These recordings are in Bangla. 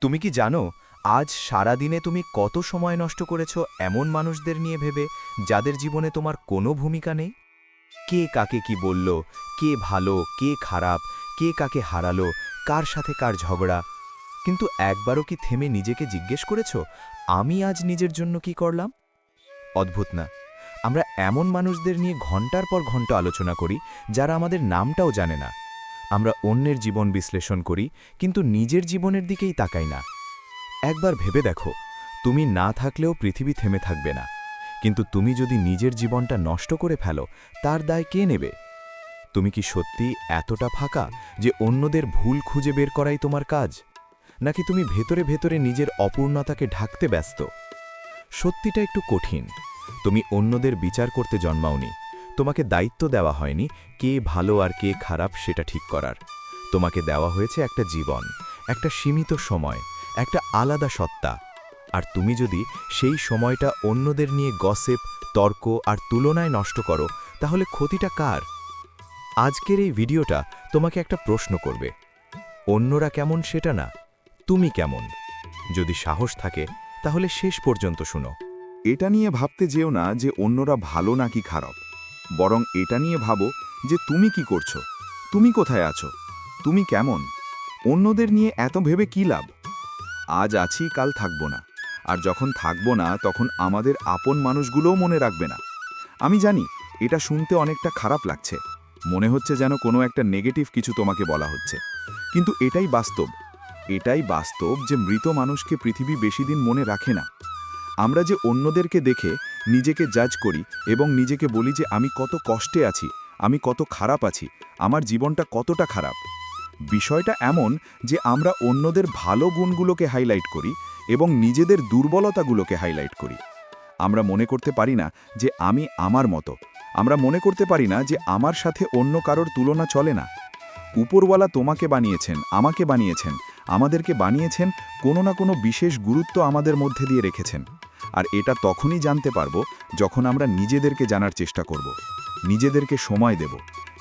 তুমি কি জানো আজ সারা দিনে তুমি কত সময় নষ্ট করেছো এমন মানুষদের নিয়ে ভেবে যাদের জীবনে তোমার কোনো ভূমিকা নেই? কে কাকে কি বলল, কে ভালো কে খারাপ, কে কাকে হারালো, কার সাথে কার ঝগড়া। কিন্তু একবারও কি থেমে নিজেকে জিজ্ঞেস করেছো আমি আজ নিজের জন্য কি করলাম? অদ্ভুত না? আমরা এমন মানুষদের নিয়ে ঘন্টার পর ঘন্টা আলোচনা করি যারা আমাদের নামটাও জানে না। আমরা অন্যের জীবন বিশ্লেষণ করি কিন্তু নিজের জীবনের দিকেই তাকাই না। একবার ভেবে দেখো, তুমি না থাকলেও পৃথিবী থেমে থাকবে না, কিন্তু তুমি যদি নিজের জীবনটা নষ্ট করে ফেলো তার দায় কে নেবে? তুমি কি সত্যি এতটা ফাঁকা যে অন্যদের ভুল খুঁজে বের করাই তোমার কাজ, নাকি তুমি ভেতরে ভেতরে নিজের অপূর্ণতাকে ঢাকতে ব্যস্ত? সত্যিটা একটু কঠিন। তুমি অন্যদের বিচার করতে জন্মাওনি, তোমাকে দায়িত্ব দেওয়া হয়নি কে ভালো আর কে খারাপ সেটা ঠিক করার। তোমাকে দেওয়া হয়েছে একটা জীবন, একটা সীমিত সময়, একটা আলাদা সত্তা। আর তুমি যদি সেই সময়টা অন্যদের নিয়ে গসিপ, তর্ক আর তুলনায় নষ্ট করো, তাহলে ক্ষতিটা কার? আজকের এই ভিডিওটা তোমাকে একটা প্রশ্ন করবে। অন্যরা কেমন সেটা না, তুমি কেমন? যদি সাহস থাকে তাহলে শেষ পর্যন্ত শুনো। এটা নিয়ে ভাবতে যেও না যে অন্যরা ভালো নাকি খারাপ, বরং এটা নিয়ে ভাবো যে তুমি কি করছো, তুমি কোথায় আছো, তুমি কেমন। অন্যদের নিয়ে এত ভেবে কি লাভ? আজ আছি কাল থাকবো না, আর যখন থাকবো না তখন আমাদের আপন মানুষগুলোও মনে রাখবে না। আমি জানি এটা শুনতে অনেকটা খারাপ লাগছে, মনে হচ্ছে যেন কোনো একটা নেগেটিভ কিছু তোমাকে বলা হচ্ছে, কিন্তু এটাই বাস্তব। এটাই বাস্তব যে মৃত মানুষকে পৃথিবী বেশি দিন মনে রাখে না। আমরা যে অন্যদেরকে দেখে নিজেকে জাজ করি এবং নিজেকে বলি যে আমি কত কষ্টে আছি, আমি কত খারাপ আছি, আমার জীবনটা কতটা খারাপ। বিষয়টা এমন যে আমরা অন্যদের ভালো গুণগুলোকে হাইলাইট করি এবং নিজেদের দুর্বলতাগুলোকে হাইলাইট করি। আমরা মনে করতে পারি না যে আমি আমার মতো, আমরা মনে করতে পারি না যে আমার সাথে অন্য কারোর তুলনা চলে না। উপরওয়ালা তোমাকে বানিয়েছেন, আমাকে বানিয়েছেন, আমাদেরকে বানিয়েছেন, কোনো না কোনো বিশেষ গুরুত্ব আমাদের মধ্যে দিয়ে রেখেছেন। আর এটা তখনই জানতে পারবো যখন আমরা নিজেদেরকে জানার চেষ্টা করব, নিজেদেরকে সময় দেব,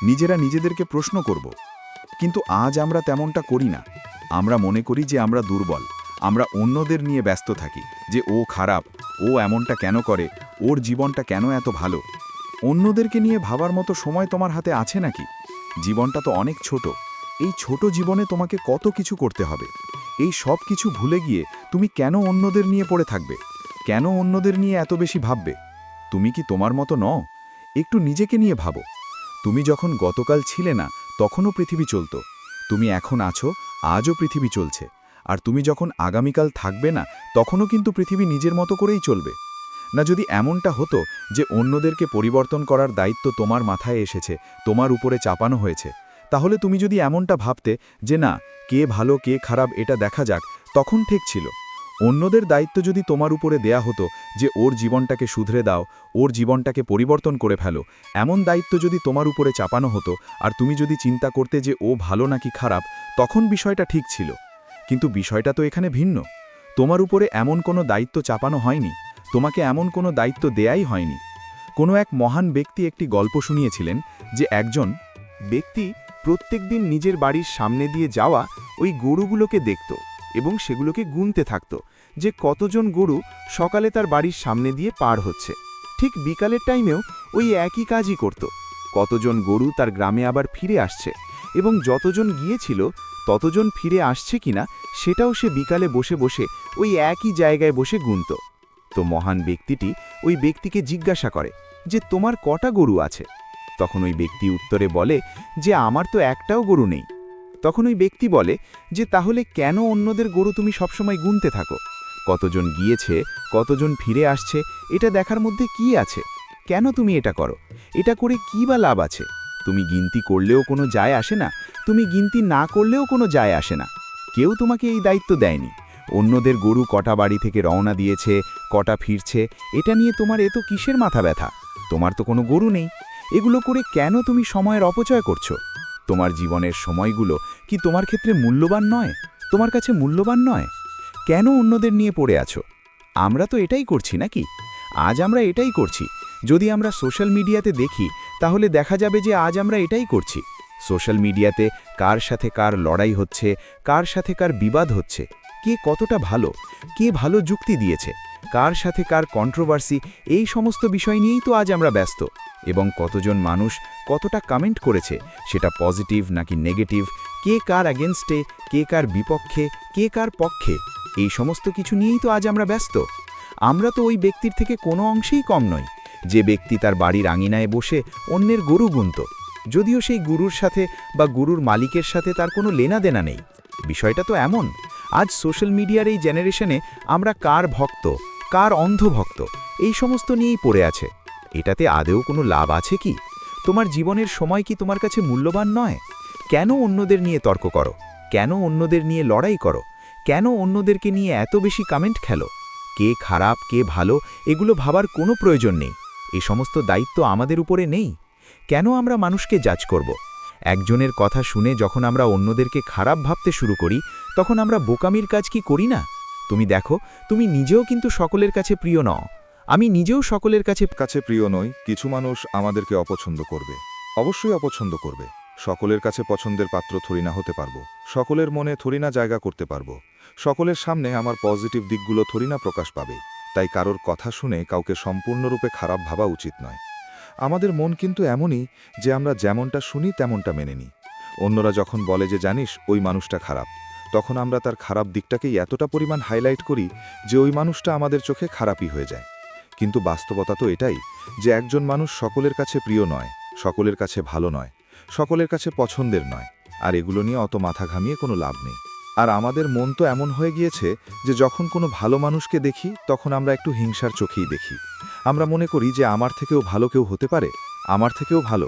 নিজেরা নিজেদেরকে প্রশ্ন করব। কিন্তু আজ আমরা তেমনটা করি না। আমরা মনে করি যে আমরা দুর্বল, আমরা অন্যদের নিয়ে ব্যস্ত থাকি, যে ও খারাপ, ও এমনটা কেন করে, ওর জীবনটা কেন এত ভালো। অন্যদেরকে নিয়ে ভাবার মতো সময় তোমার হাতে আছে নাকি? জীবনটা তো অনেক ছোট। এই ছোট জীবনে তোমাকে কত কিছু করতে হবে। এই সব কিছু ভুলে গিয়ে তুমি কেন অন্যদের নিয়ে পড়ে থাকবে? কেন অন্যদের নিয়ে এত বেশি ভাববে? তুমি কি তোমার মতো নও? একটু নিজেকে নিয়ে ভাবো। তুমি যখন গতকাল ছিলে না তখনও পৃথিবী চলত, তুমি এখন আছো, আজও পৃথিবী চলছে। আর তুমি যখন আগামীকাল থাকবে না তখনও কিন্তু পৃথিবী নিজের মতো করেই চলবে। না, যদি এমনটা হতো যে অন্যদেরকে পরিবর্তন করার দায়িত্ব তোমার মাথায় এসেছে, তোমার উপরে চাপানো হয়েছে, তাহলে তুমি যদি এমনটা ভাবতে যে না, কে ভালো কে খারাপ এটা দেখা যাক, তখন ঠিক ছিল। অন্যদের দায়িত্ব যদি তোমার উপরে দেয়া হতো যে ওর জীবনটাকে শুধরে দাও, ওর জীবনটাকে পরিবর্তন করে ফেলো, এমন দায়িত্ব যদি তোমার উপরে চাপানো হতো, আর তুমি যদি চিন্তা করতে যে ও ভালো নাকি খারাপ, তখন বিষয়টা ঠিক ছিল। কিন্তু বিষয়টা তো এখানে ভিন্ন। তোমার উপরে এমন কোনো দায়িত্ব চাপানো হয়নি, তোমাকে এমন কোনো দায়িত্ব দেয়াই হয়নি। কোনো এক মহান ব্যক্তি একটি গল্প শুনিয়েছিলেন যে একজন ব্যক্তি প্রত্যেকদিন নিজের বাড়ির সামনে দিয়ে যাওয়া ওই গরুগুলোকে দেখত এবং সেগুলোকে গুনতে থাকত যে কতজন গরু সকালে তার বাড়ির সামনে দিয়ে পার হচ্ছে। ঠিক বিকালের টাইমেও ওই একই কাজই করত, কতজন গরু তার গ্রামে আবার ফিরে আসছে এবং যতজন গিয়েছিল ততজন ফিরে আসছে কিনা সেটাও সে বিকালে বসে বসে ওই একই জায়গায় বসে গুনত। তো মহান ব্যক্তিটি ওই ব্যক্তিকে জিজ্ঞাসা করে যে তোমার কটা গরু আছে? তখন ওই ব্যক্তি উত্তরে বলে যে আমার তো একটাও গরু নেই। তখন ওই ব্যক্তি বলে যে তাহলে কেন অন্যদের গরু তুমি সবসময় গুনতে থাকো? কতজন গিয়েছে, কতজন ফিরে আসছে এটা দেখার মধ্যে কি আছে? কেন তুমি এটা করো? এটা করে কি বা লাভ আছে? তুমি গিনতি করলেও কোনো যায় আসে না, তুমি গিনতি না করলেও কোনো যায় আসে না। কেউ তোমাকে এই দায়িত্ব দেয়নি। অন্যদের গরু কটা বাড়ি থেকে রওনা দিয়েছে, কটা ফিরছে, এটা নিয়ে তোমার এত কিসের মাথা ব্যথা? তোমার তো কোনো গরু নেই। এগুলো করে কেন তুমি সময়ের অপচয় করছো? তোমার জীবনের সময়গুলো কি তোমার ক্ষেত্রে মূল্যবান নয়? তোমার কাছে মূল্যবান নয়? কেন অন্যদের নিয়ে পড়ে আছো? আমরা তো এটাই করছি নাকি? আজ আমরা এটাই করছি। যদি আমরা সোশ্যাল মিডিয়াতে দেখি তাহলে দেখা যাবে যে আজ আমরা এটাই করছি। সোশ্যাল মিডিয়াতে কার সাথে কার লড়াই হচ্ছে, কার সাথে কার বিবাদ হচ্ছে, কে কতটা ভালো, কে ভালো যুক্তি দিয়েছে, কার সাথে কার কন্ট্রোভার্সি, এই সমস্ত বিষয় নিয়েই তো আজ আমরা ব্যস্ত। এবং কতজন মানুষ কতটা কমেন্ট করেছে, সেটা পজিটিভ নাকি নেগেটিভ, কে কার অ্যাগেনস্টে, কে কার বিপক্ষে, কে কার পক্ষে, এই সমস্ত কিছু নিয়েই তো আজ আমরা ব্যস্ত। আমরা তো ওই ব্যক্তির থেকে কোনো অংশেই কম নই, যে ব্যক্তি তার বাড়ির আঙিনায় বসে অন্যের গরু গুনত, যদিও সেই গুরুর সাথে বা গুরুর মালিকের সাথে তার কোনো লেনাদেনা নেই। বিষয়টা তো এমন, আজ সোশ্যাল মিডিয়ার এই জেনারেশনে আমরা কার ভক্ত, কার অন্ধভক্ত, এই সমস্ত নিয়েই পড়ে আছে। এটাতে আদেও কোনো লাভ আছে কি? তোমার জীবনের সময় কি তোমার কাছে মূল্যবান নয়? কেন অন্যদের নিয়ে তর্ক করো? কেন অন্যদের নিয়ে লড়াই করো? কেন অন্যদেরকে নিয়ে এত বেশি কমেন্ট খেলো? কে খারাপ, কে ভালো, এগুলো ভাবার কোনো প্রয়োজন নেই। এই সমস্ত দায়িত্ব আমাদের উপরে নেই। কেন আমরা মানুষকে জাজ করব? একজনের কথা শুনে যখন আমরা অন্যদেরকে খারাপ ভাবতে শুরু করি, তখন আমরা বোকামির কাজ কি করি না? তুমি দেখো, তুমি নিজেও কিন্তু সকলের কাছে প্রিয় নও। আমি নিজেও সকলের কাছে প্রিয় নই, কিছু মানুষ আমাদেরকে অপছন্দ করবে, অবশ্যই অপছন্দ করবে। সকলের কাছে পছন্দের পাত্র থরি না হতে পারবো, সকলের মনে থরি না জায়গা করতে পারবো, সকলের সামনে আমার পজিটিভ দিকগুলো থরি না প্রকাশ পাবে। তাই কারোর কথা শুনে কাউকে সম্পূর্ণরূপে খারাপ ভাবা উচিত নয়। আমাদের মন কিন্তু এমনই যে আমরা যেমনটা শুনি তেমনটা মেনে নিই। অন্যরা যখন বলে যে জানিস ওই মানুষটা খারাপ, তখন আমরা তার খারাপ দিকটাকেই এতটা পরিমাণ হাইলাইট করি যে ওই মানুষটা আমাদের চোখে খারাপই হয়ে যায়। কিন্তু বাস্তবতা তো এটাই যে একজন মানুষ সকলের কাছে প্রিয় নয়, সকলের কাছে ভালো নয়, সকলের কাছে পছন্দের নয়। আর এগুলো নিয়ে অত মাথা ঘামিয়ে কোনো লাভ নেই। আর আমাদের মন তো এমন হয়ে গিয়েছে যে যখন কোনো ভালো মানুষকে দেখি তখন আমরা একটু হিংসার চোখেই দেখি। আমরা মনে করি যে আমার থেকেও ভালো কেউ হতে পারে, আমার থেকেও ভালো।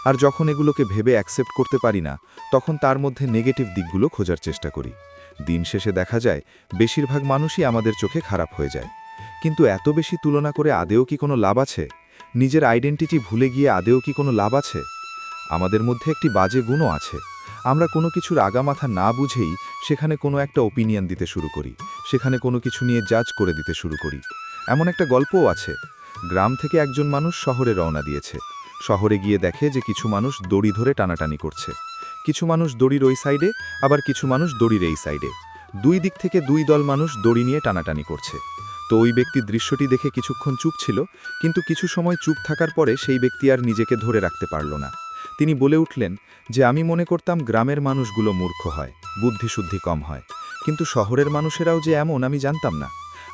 আর যখন এগুলোকে ভেবে অ্যাকসেপ্ট করতে পারি না, তখন তার মধ্যে নেগেটিভ দিকগুলো খোঁজার চেষ্টা করি। দিন শেষে দেখা যায় বেশিরভাগ মানুষই আমাদের চোখে খারাপ হয়ে যায়। কিন্তু এত বেশি তুলনা করে আদেও কি কোনো লাভ আছে? নিজের আইডেন্টিটি ভুলে গিয়ে আদেও কি কোনো লাভ আছে? আমাদের মধ্যে একটি বাজে গুণও আছে। আমরা কোনো কিছুর আগামাথা না বুঝেই সেখানে কোনো একটা ওপিনিয়ন দিতে শুরু করি, সেখানে কোনো কিছু নিয়ে জাজ করে দিতে শুরু করি। এমন একটা গল্পও আছে। গ্রাম থেকে একজন মানুষ শহরে রওনা দিয়েছে। শহরে গিয়ে দেখে যে কিছু মানুষ দড়ি ধরে টানাটানি করছে। কিছু মানুষ দড়ির ওই সাইডে, আবার কিছু মানুষ দড়ির এই সাইডে। দুই দিক থেকে দুই দল মানুষ দড়ি নিয়ে টানাটানি করছে। তো ওই ব্যক্তি দৃশ্যটি দেখে কিছুক্ষণ চুপ ছিল, কিন্তু কিছু সময় চুপ থাকার পরে সেই ব্যক্তি আর নিজেকে ধরে রাখতে পারল না। তিনি বলে উঠলেন যে আমি মনে করতাম গ্রামের মানুষগুলো মূর্খ হয়, বুদ্ধিশুদ্ধি কম হয়, কিন্তু শহরের মানুষেরাও যে এমন আমি জানতাম না।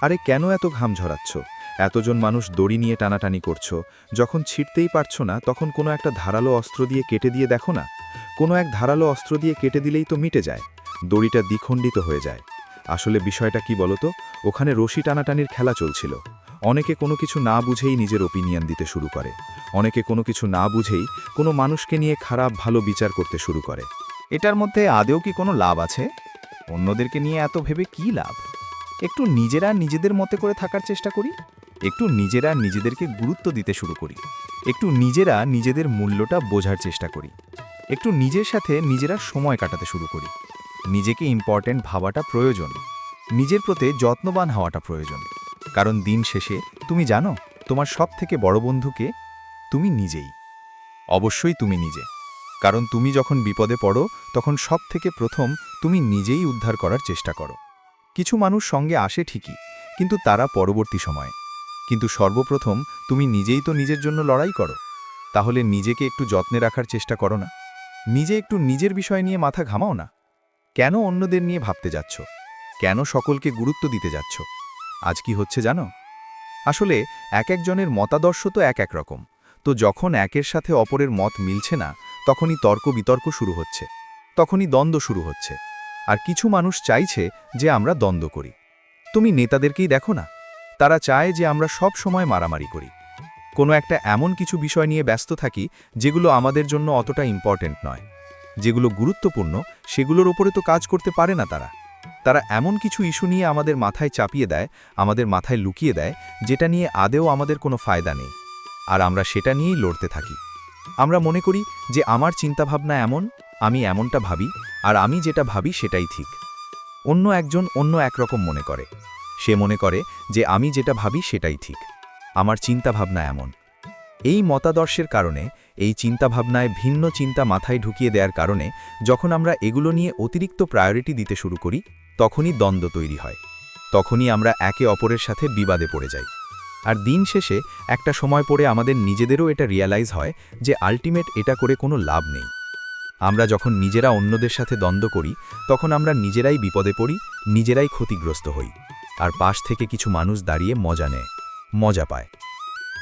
আরে কেন এত ঘাম ঝরাচ্ছ? এতজন মানুষ দড়ি নিয়ে টানাটানি করছো, যখন ছিঁড়তেই পারছো না তখন কোনো একটা ধারালো অস্ত্র দিয়ে কেটে দিয়ে দেখো না। কোনো এক ধারালো অস্ত্র দিয়ে কেটে দিলেই তো মিটে যায়, দড়িটা দ্বিখণ্ডিত হয়ে যায়। আসলে বিষয়টা কি বলতো? ওখানে রশি টানাটানির খেলা চলছিল। অনেকে কোনো কিছু না বুঝেই নিজের ওপিনিয়ন দিতে শুরু করে, অনেকে কোনো কিছু না বুঝেই কোনো মানুষকে নিয়ে খারাপ ভালো বিচার করতে শুরু করে। এটার মধ্যে আদেও কি কোনো লাভ আছে? অন্যদেরকে নিয়ে এত ভেবে কি লাভ? একটু নিজেরা নিজেদের মতে করে থাকার চেষ্টা করি, একটু নিজেরা নিজেদেরকে গুরুত্ব দিতে শুরু করি, একটু নিজেরা নিজেদের মূল্যটা বোঝার চেষ্টা করি, একটু নিজের সাথে নিজেরা সময় কাটাতে শুরু করি। নিজেকে ইম্পর্ট্যান্ট ভাবাটা প্রয়োজন, নিজের প্রতি যত্নবান হওয়াটা প্রয়োজন। কারণ দিন শেষে তুমি জানো তোমার সব থেকে বড় বন্ধুকে তুমি নিজেই। অবশ্যই তুমি নিজে। কারণ তুমি যখন বিপদে পড়ো তখন সব থেকে প্রথম তুমি নিজেই উদ্ধার করার চেষ্টা করো। কিছু মানুষ সঙ্গে আসে ঠিকই, কিন্তু তারা পরবর্তী সময়ে। কিন্তু সর্বপ্রথম তুমি নিজেই তো নিজের জন্য লড়াই করো। তাহলে নিজেকে একটু যত্নে রাখার চেষ্টা করো না? নিজে একটু নিজের বিষয় নিয়ে মাথা ঘামাও না? কেন অন্যদের নিয়ে ভাবতে যাচ্ছ? কেন সকলকে গুরুত্ব দিতে যাচ্ছ? আজ কি হচ্ছে জানো? আসলে এক একজনের মতাদর্শ তো এক এক রকম। তো যখন একের সাথে অপরের মত মিলছে না, তখনই তর্ক বিতর্ক শুরু হচ্ছে, তখনই দ্বন্দ্ব শুরু হচ্ছে। আর কিছু মানুষ চাইছে যে আমরা দ্বন্দ্ব করি। তুমি নেতাদেরকেই দেখো না, তারা চায় যে আমরা সব সময় মারামারি করি, কোনো একটা এমন কিছু বিষয় নিয়ে ব্যস্ত থাকি যেগুলো আমাদের জন্য অতটা ইম্পর্ট্যান্ট নয়। যেগুলো গুরুত্বপূর্ণ সেগুলোর ওপরে তো কাজ করতে পারে না তারা। তারা এমন কিছু ইস্যু নিয়ে আমাদের মাথায় চাপিয়ে দেয়, আমাদের মাথায় লুকিয়ে দেয়, যেটা নিয়ে আদেও আমাদের কোনো ফায়দা নেই। আর আমরা সেটা নিয়েই লড়তে থাকি। আমরা মনে করি যে আমার চিন্তাভাবনা এমন, আমি এমনটা ভাবি, আর আমি যেটা ভাবি সেটাই ঠিক। অন্য একজন অন্য একরকম মনে করে। সে মনে করে যে আমি যেটা ভাবি সেটাই ঠিক, আমার চিন্তাভাবনা এমন। এই মতাদর্শের কারণে, এই চিন্তাভাবনায় ভিন্ন চিন্তা মাথায় ঢুকিয়ে দেওয়ার কারণে যখন আমরা এগুলো নিয়ে অতিরিক্ত প্রায়োরিটি দিতে শুরু করি, তখনই দ্বন্দ্ব তৈরি হয়। তখনই আমরা একে অপরের সাথে বিবাদে পড়ে যাই। আর দিন শেষে একটা সময় পরে আমাদের নিজেদেরও এটা রিয়ালাইজ হয় যে আল্টিমেট এটা করে কোনো লাভ নেই। আমরা যখন নিজেরা অন্যদের সাথে দ্বন্দ্ব করি, তখন আমরা নিজেরাই বিপদে পড়ি, নিজেরাই ক্ষতিগ্রস্ত হই। আর পাশ থেকে কিছু মানুষ দাঁড়িয়ে মজা পায়।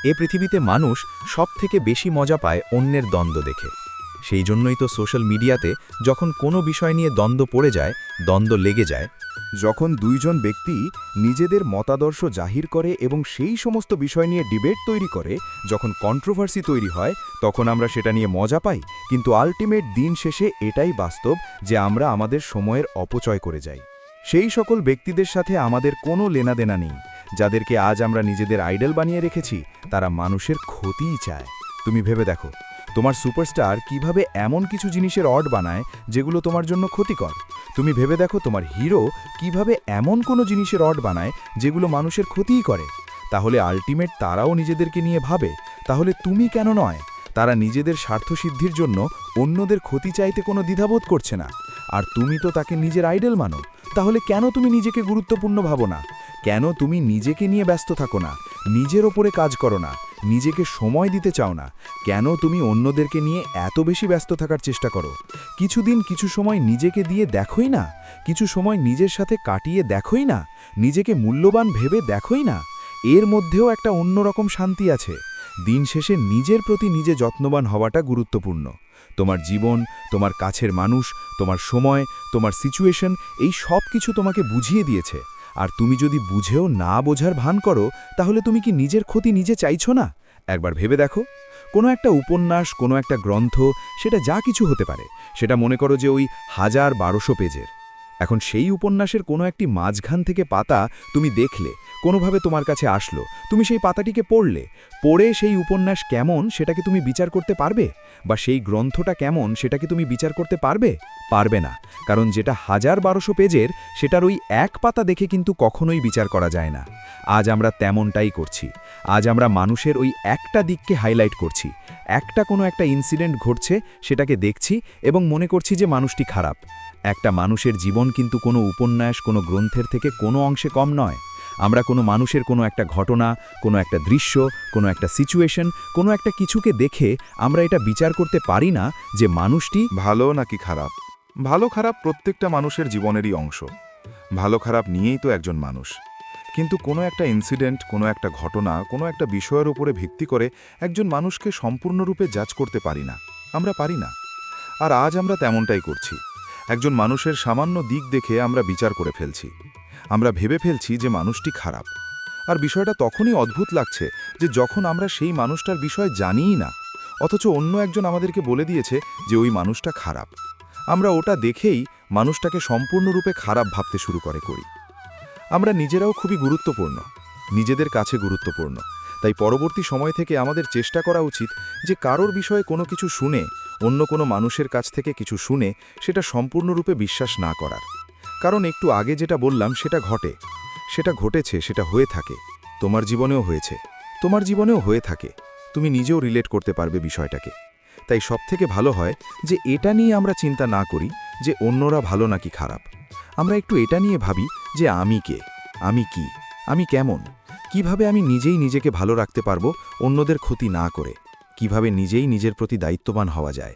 এ পৃথিবীতে মানুষ সবথেকে বেশি মজা পায় অন্যের দ্বন্দ্ব দেখে। সেই জন্যই তো সোশ্যাল মিডিয়াতে যখন কোনো বিষয় নিয়ে দ্বন্দ্ব পড়ে যায়, দ্বন্দ্ব লেগে যায়, যখন দুইজন ব্যক্তি নিজেদের মতাদর্শ জাহির করে এবং সেই সমস্ত বিষয় নিয়ে ডিবেট তৈরি করে, যখন কন্ট্রোভার্সি তৈরি হয়, তখন আমরা সেটা নিয়ে মজা পাই। কিন্তু আল্টিমেট দিন শেষে এটাই বাস্তব যে আমরা আমাদের সময়ের অপচয় করে যাই। সেই সকল ব্যক্তিদের সাথে আমাদের কোনো লেনাদেনা নেই, যাদেরকে আজ আমরা নিজেদের আইডল বানিয়ে রেখেছি। তারা মানুষের ক্ষতিই চায়। তুমি ভেবে দেখো, তোমার সুপারস্টার কিভাবে এমন কিছু জিনিসের অড বানায় যেগুলো তোমার জন্য ক্ষতিকর। তুমি ভেবে দেখো, তোমার হিরো কিভাবে এমন কোনো জিনিসের অড বানায় যেগুলো মানুষের ক্ষতিই করে। তাহলে আল্টিমেট তারাও নিজেদেরকে নিয়ে ভাবে, তাহলে তুমি কেন নয়? তারা নিজেদের স্বার্থসিদ্ধির জন্য অন্যদের ক্ষতি চাইতে কোনো দ্বিধাবোধ করছে না। আর তুমি তো তাকে নিজের আইডল মানো। তাহলে কেন তুমি নিজেকে গুরুত্বপূর্ণ ভাবো না? কেন তুমি নিজেকে নিয়ে ব্যস্ত থাকো না? নিজের ওপরে কাজ করো না? নিজেকে সময় দিতে চাও না? কেন তুমি অন্যদেরকে নিয়ে এত বেশি ব্যস্ত থাকার চেষ্টা করো? কিছু সময় নিজেকে দিয়ে দেখোই না? কিছু সময় নিজের সাথে কাটিয়ে দেখোই না? নিজেকে মূল্যবান ভেবে দেখোই না? এর মধ্যেও একটা অন্যরকম শান্তি আছে। দিন শেষে নিজের প্রতি নিজে যত্নবান হওয়াটা গুরুত্বপূর্ণ। তোমার জীবন, তোমার কাছের মানুষ, তোমার সময়, তোমার সিচুয়েশন, এই সব কিছু তোমাকে বুঝিয়ে দিয়েছে। আর তুমি যদি বুঝেও না বোঝার ভান করো, তাহলে তুমি কি নিজের ক্ষতি নিজে চাইছো না? একবার ভেবে দেখো, কোনো একটা উপন্যাস, কোনো একটা গ্রন্থ, সেটা যা কিছু হতে পারে, সেটা মনে করো যে ওই 1000-1200 পেজের। এখন সেই উপন্যাসের কোনো একটি মাঝখান থেকে পাতা তুমি দেখলে, কোনোভাবে তোমার কাছে আসলো, তুমি সেই পাতাটিকে পড়ে সেই উপন্যাস কেমন সেটাকে তুমি বিচার করতে পারবে? বা সেই গ্রন্থটা কেমন সেটাকে তুমি বিচার করতে পারবে? পারবে না। কারণ যেটা 1000-1200 পেজের, সেটার ওই এক পাতা দেখে কিন্তু কখনোই বিচার করা যায় না। আজ আমরা তেমনটাই করছি। আজ আমরা মানুষের ওই একটা দিককে হাইলাইট করছি। কোনো একটা ইনসিডেন্ট ঘটছে, সেটাকে দেখছি এবং মনে করছি যে মানুষটি খারাপ। একটা মানুষের জীবন কিন্তু কোনো উপন্যাস, কোনো গ্রন্থের থেকে কোনো অংশে কম নয়। আমরা কোনো মানুষের কোনো একটা ঘটনা, কোনো একটা দৃশ্য, কোনো একটা সিচুয়েশন, কোনো একটা কিছুকে দেখে আমরা এটা বিচার করতে পারি না যে মানুষটি ভালো নাকি খারাপ। ভালো খারাপ প্রত্যেকটা মানুষের জীবনেরই অংশ। ভালো খারাপ নিয়েই তো একজন মানুষ। কিন্তু কোনো একটা ইনসিডেন্ট, কোনো একটা ঘটনা, কোনো একটা বিষয়ের উপরে ভিত্তি করে একজন মানুষকে সম্পূর্ণরূপে জাজ করতে পারি না। আমরা পারি না। আর আজ আমরা তেমনটাই করছি। একজন মানুষের সামান্য দিক দেখে আমরা বিচার করে ফেলছি। আমরা ভেবে ফেলছি যে মানুষটি খারাপ। আর বিষয়টা তখনই অদ্ভুত লাগছে যে যখন আমরা সেই মানুষটার বিষয় জানিই না, অথচ অন্য একজন আমাদেরকে বলে দিয়েছে যে ওই মানুষটা খারাপ। আমরা ওটা দেখেই মানুষটাকে সম্পূর্ণরূপে খারাপ ভাবতে শুরু করি। আমরা নিজেরাও খুবই গুরুত্বপূর্ণ, নিজেদের কাছে গুরুত্বপূর্ণ। তাই পরবর্তী সময় থেকে আমাদের চেষ্টা করা উচিত যে কারোর বিষয়ে কোনো কিছু শুনে, অন্য কোনো মানুষের কাছ থেকে কিছু শুনে সেটা সম্পূর্ণরূপে বিশ্বাস না করার। কারণ একটু আগে যেটা বললাম সেটা ঘটে, সেটা ঘটেছে, সেটা হয়ে থাকে। তোমার জীবনেও হয়েছে, তোমার জীবনেও হয়ে থাকে। তুমি নিজেও রিলেট করতে পারবে বিষয়টাকে। তাই সবথেকে ভালো হয় যে এটা নিয়ে আমরা চিন্তা না করি যে অন্যরা ভালো নাকি খারাপ। আমরা একটু এটা নিয়ে ভাবি যে আমি কে, আমি কি, আমি কেমন, কিভাবে আমি নিজেই নিজেকে ভালো রাখতে পারবো অন্যদের ক্ষতি না করে, কিভাবে নিজেই নিজের প্রতি দায়িত্ববান হওয়া যায়।